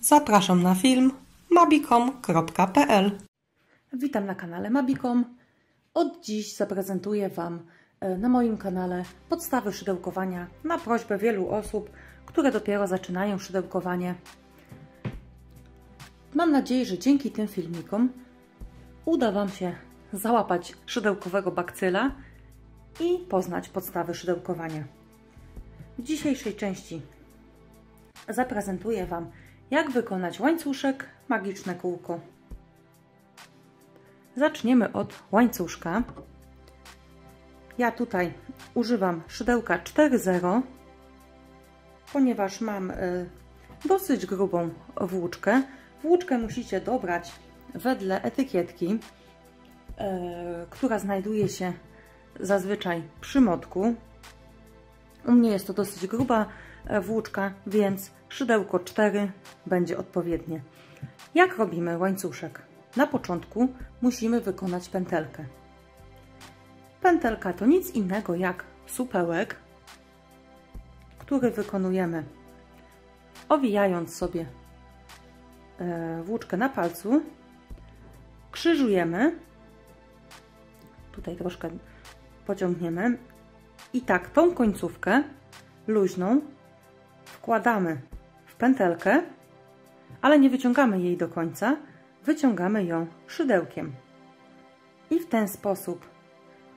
Zapraszam na film mabicom.pl. Witam na kanale Mabicom. Od dziś zaprezentuję Wam na moim kanale podstawy szydełkowania na prośbę wielu osób, które dopiero zaczynają szydełkowanie. Mam nadzieję, że dzięki tym filmikom uda Wam się załapać szydełkowego bakcyla i poznać podstawy szydełkowania. W dzisiejszej części zaprezentuję Wam, jak wykonać łańcuszek, magiczne kółko. Zaczniemy od łańcuszka. Ja tutaj używam szydełka 4.0, ponieważ mam dosyć grubą włóczkę. Włóczkę musicie dobrać wedle etykietki, która znajduje się zazwyczaj przy motku. U mnie jest to dosyć gruba włóczka, więc szydełko 4 będzie odpowiednie. Jak robimy łańcuszek? Na początku musimy wykonać pętelkę. Pętelka to nic innego jak supełek, który wykonujemy owijając sobie włóczkę na palcu, krzyżujemy, tutaj troszkę pociągniemy i tak tą końcówkę luźną wkładamy w pętelkę, ale nie wyciągamy jej do końca, wyciągamy ją szydełkiem. I w ten sposób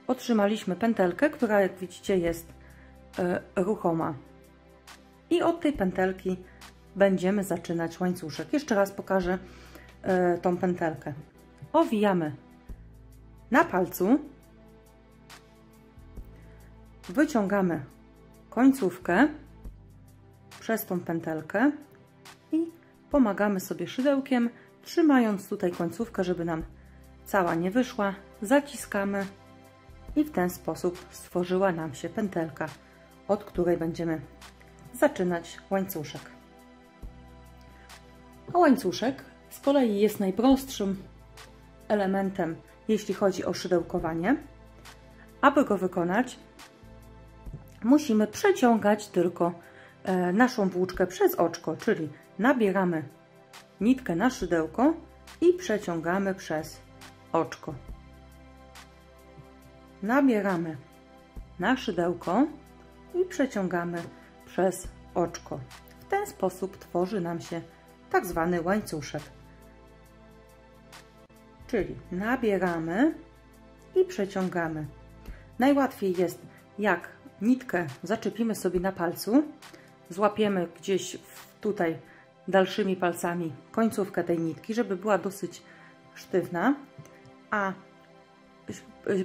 otrzymaliśmy pętelkę, która, jak widzicie, jest ruchoma. I od tej pętelki będziemy zaczynać łańcuszek. Jeszcze raz pokażę tą pętelkę. Owijamy na palcu, wyciągamy końcówkę przez tą pętelkę i pomagamy sobie szydełkiem, trzymając tutaj końcówkę, żeby nam cała nie wyszła. Zaciskamy i w ten sposób stworzyła nam się pętelka, od której będziemy zaczynać łańcuszek. A łańcuszek z kolei jest najprostszym elementem, jeśli chodzi o szydełkowanie. Aby go wykonać, musimy przeciągać tylko naszą włóczkę przez oczko, czyli nabieramy nitkę na szydełko i przeciągamy przez oczko. Nabieramy na szydełko i przeciągamy przez oczko. W ten sposób tworzy nam się tak zwany łańcuszek. Czyli nabieramy i przeciągamy. Najłatwiej jest, jak nitkę zaczepimy sobie na palcu, złapiemy gdzieś tutaj dalszymi palcami końcówkę tej nitki, żeby była dosyć sztywna, a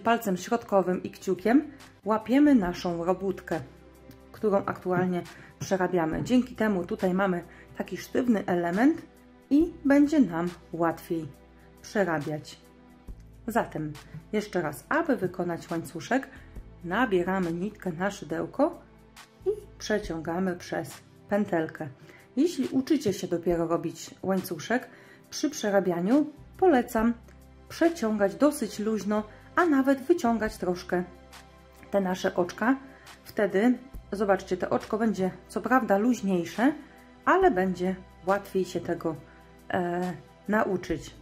palcem środkowym i kciukiem łapiemy naszą robótkę, którą aktualnie przerabiamy. Dzięki temu tutaj mamy taki sztywny element i będzie nam łatwiej przerabiać. Zatem jeszcze raz, aby wykonać łańcuszek, nabieramy nitkę na szydełko i przeciągamy przez pętelkę. Jeśli uczycie się dopiero robić łańcuszek, przy przerabianiu polecam przeciągać dosyć luźno, a nawet wyciągać troszkę te nasze oczka. Wtedy, zobaczcie, to oczko będzie co prawda luźniejsze, ale będzie łatwiej się tego nauczyć.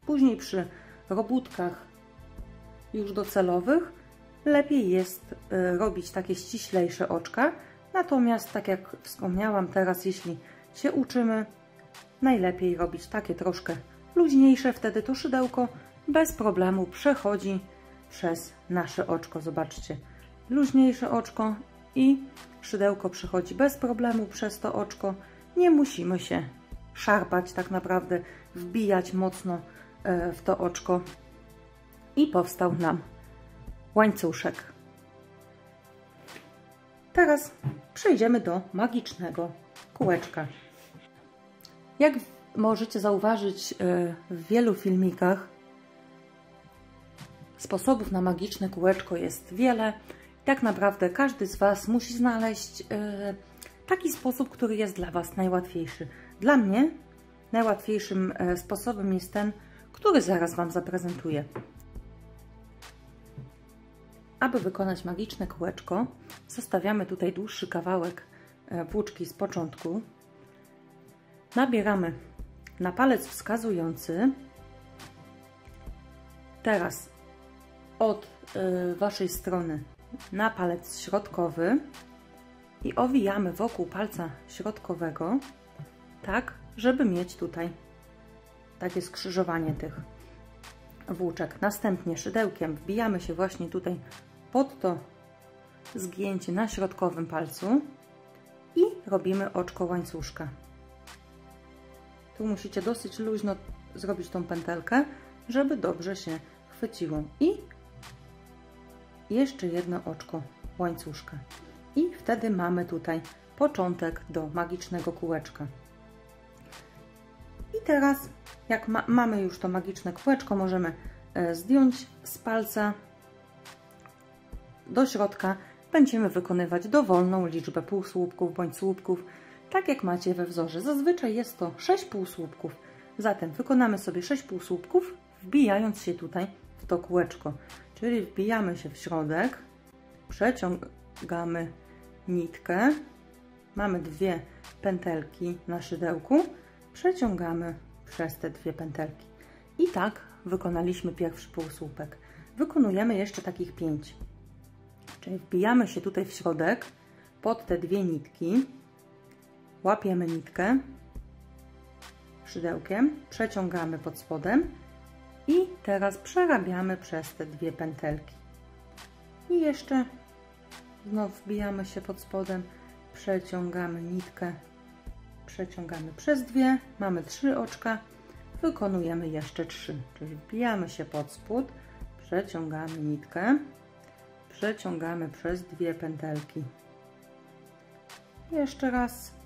Później przy robótkach już docelowych lepiej jest robić takie ściślejsze oczka. Natomiast, tak jak wspomniałam, teraz jeśli się uczymy, najlepiej robić takie troszkę luźniejsze. Wtedy to szydełko bez problemu przechodzi przez nasze oczko. Zobaczcie, luźniejsze oczko i szydełko przechodzi bez problemu przez to oczko. Nie musimy się szarpać, tak naprawdę wbijać mocno w to oczko i powstał nam łańcuszek. Teraz przejdziemy do magicznego kółeczka. Jak możecie zauważyć w wielu filmikach, sposobów na magiczne kółeczko jest wiele. Tak naprawdę każdy z Was musi znaleźć taki sposób, który jest dla Was najłatwiejszy. Dla mnie najłatwiejszym sposobem jest ten, który zaraz Wam zaprezentuję. Aby wykonać magiczne kółeczko, zostawiamy tutaj dłuższy kawałek włóczki z początku. Nabieramy na palec wskazujący. Teraz od Waszej strony na palec środkowy i owijamy wokół palca środkowego, tak, żeby mieć tutaj takie skrzyżowanie tych włóczek. Następnie szydełkiem wbijamy się właśnie tutaj pod to zgięcie na środkowym palcu i robimy oczko łańcuszka. Tu musicie dosyć luźno zrobić tą pętelkę, żeby dobrze się chwyciło. I jeszcze jedno oczko łańcuszka. I wtedy mamy tutaj początek do magicznego kółeczka. I teraz, jak mamy już to magiczne kółeczko, możemy zdjąć z palca. Do środka będziemy wykonywać dowolną liczbę półsłupków bądź słupków, tak jak macie we wzorze. Zazwyczaj jest to 6 półsłupków. Zatem wykonamy sobie 6 półsłupków, wbijając się tutaj w to kółeczko. Czyli wbijamy się w środek, przeciągamy nitkę, mamy 2 pętelki na szydełku, przeciągamy przez te 2 pętelki. I tak wykonaliśmy pierwszy półsłupek. Wykonujemy jeszcze takich 5. Czyli wbijamy się tutaj w środek, pod te 2 nitki, łapiemy nitkę szydełkiem, przeciągamy pod spodem i teraz przerabiamy przez te 2 pętelki. I jeszcze znowu wbijamy się pod spodem, przeciągamy nitkę, przeciągamy przez 2, mamy 3 oczka, wykonujemy jeszcze 3, czyli wbijamy się pod spód, przeciągamy nitkę, przeciągamy przez 2 pętelki. Jeszcze raz.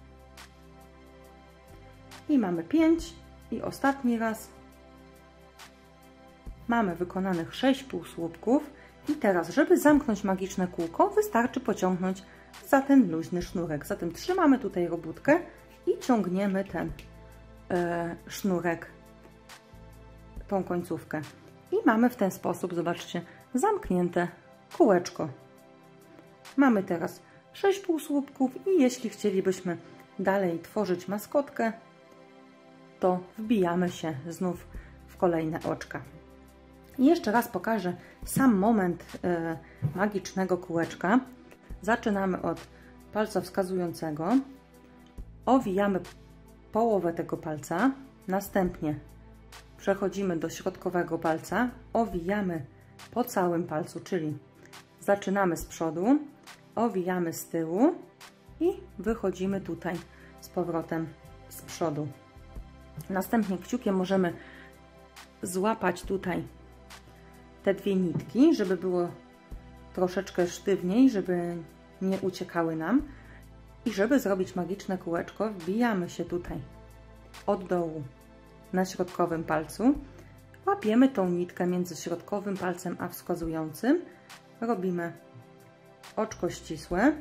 I mamy 5 i ostatni raz. Mamy wykonanych 6 półsłupków i teraz, żeby zamknąć magiczne kółko, wystarczy pociągnąć za ten luźny sznurek. Zatem trzymamy tutaj robótkę i ciągniemy ten sznurek, tą końcówkę. I mamy w ten sposób, zobaczcie, zamknięte kółeczko. Mamy teraz 6 półsłupków i jeśli chcielibyśmy dalej tworzyć maskotkę, to wbijamy się znów w kolejne oczka. I jeszcze raz pokażę sam moment magicznego kółeczka. Zaczynamy od palca wskazującego, owijamy połowę tego palca, następnie przechodzimy do środkowego palca, owijamy po całym palcu, czyli zaczynamy z przodu, owijamy z tyłu i wychodzimy tutaj z powrotem z przodu. Następnie kciukiem możemy złapać tutaj te 2 nitki, żeby było troszeczkę sztywniej, żeby nie uciekały nam. I żeby zrobić magiczne kółeczko, wbijamy się tutaj od dołu na środkowym palcu, łapiemy tą nitkę między środkowym palcem a wskazującym, robimy oczko ścisłe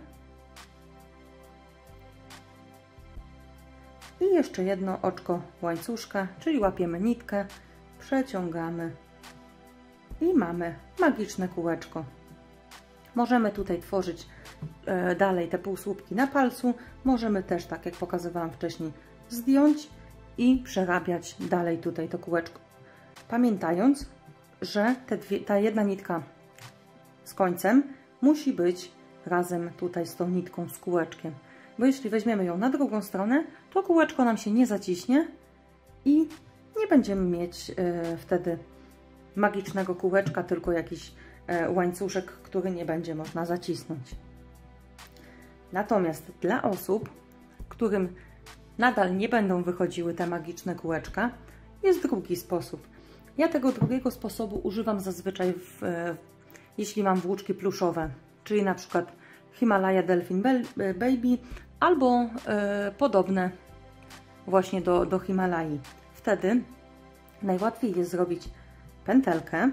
i jeszcze jedno oczko łańcuszka, czyli łapiemy nitkę, przeciągamy i mamy magiczne kółeczko. Możemy tutaj tworzyć dalej te półsłupki na palcu, możemy też, tak jak pokazywałam wcześniej, zdjąć i przerabiać dalej tutaj to kółeczko. Pamiętając, że ta jedna nitka z końcem musi być razem tutaj z tą nitką, z kółeczkiem. Bo jeśli weźmiemy ją na drugą stronę, to kółeczko nam się nie zaciśnie i nie będziemy mieć wtedy magicznego kółeczka, tylko jakiś łańcuszek, który nie będzie można zacisnąć. Natomiast dla osób, którym nadal nie będą wychodziły te magiczne kółeczka, jest drugi sposób. Ja tego drugiego sposobu używam zazwyczaj jeśli mam włóczki pluszowe, czyli na przykład Himalaya Delfin Baby albo podobne właśnie do Himalai. Wtedy najłatwiej jest zrobić pętelkę,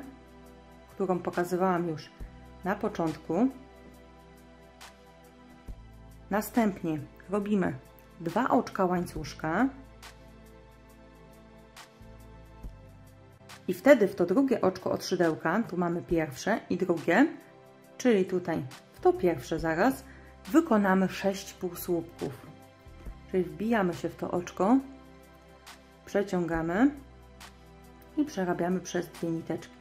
którą pokazywałam już na początku. Następnie robimy 2 oczka łańcuszka i wtedy w to drugie oczko od szydełka, tu mamy pierwsze i drugie, czyli tutaj w to pierwsze zaraz wykonamy 6 półsłupków. Czyli wbijamy się w to oczko, przeciągamy i przerabiamy przez 2 niteczki.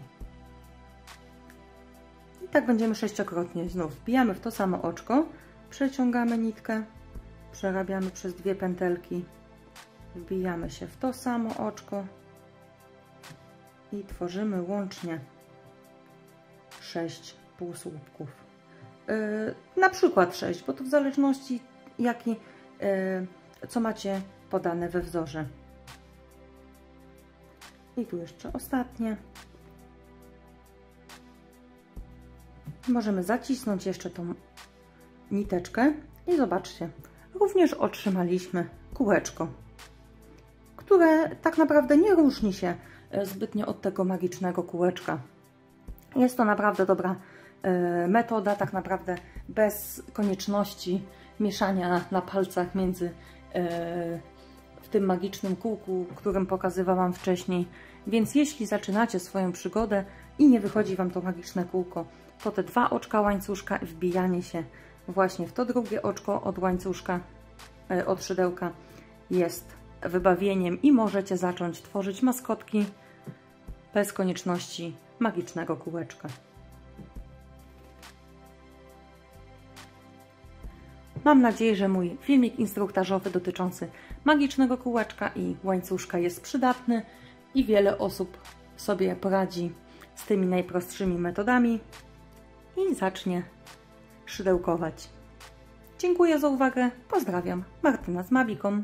I tak będziemy 6-krotnie. Znów wbijamy w to samo oczko, przeciągamy nitkę, przerabiamy przez 2 pętelki, wbijamy się w to samo oczko i tworzymy łącznie 6 półsłupków. Na przykład 6, bo to w zależności co macie podane we wzorze. I tu jeszcze ostatnie. Możemy zacisnąć jeszcze tą niteczkę i zobaczcie, również otrzymaliśmy kółeczko, które tak naprawdę nie różni się zbytnio od tego magicznego kółeczka. Jest to naprawdę dobra metoda, tak naprawdę bez konieczności mieszania na palcach między w tym magicznym kółku, którym pokazywałam wcześniej. Więc jeśli zaczynacie swoją przygodę i nie wychodzi Wam to magiczne kółko, to te 2 oczka łańcuszka i wbijanie się właśnie w to drugie oczko od łańcuszka, od szydełka jest wybawieniem i możecie zacząć tworzyć maskotki bez konieczności magicznego kółeczka. Mam nadzieję, że mój filmik instruktażowy dotyczący magicznego kółeczka i łańcuszka jest przydatny i wiele osób sobie poradzi z tymi najprostszymi metodami i zacznie szydełkować. Dziękuję za uwagę, pozdrawiam, Martyna z Mabikom.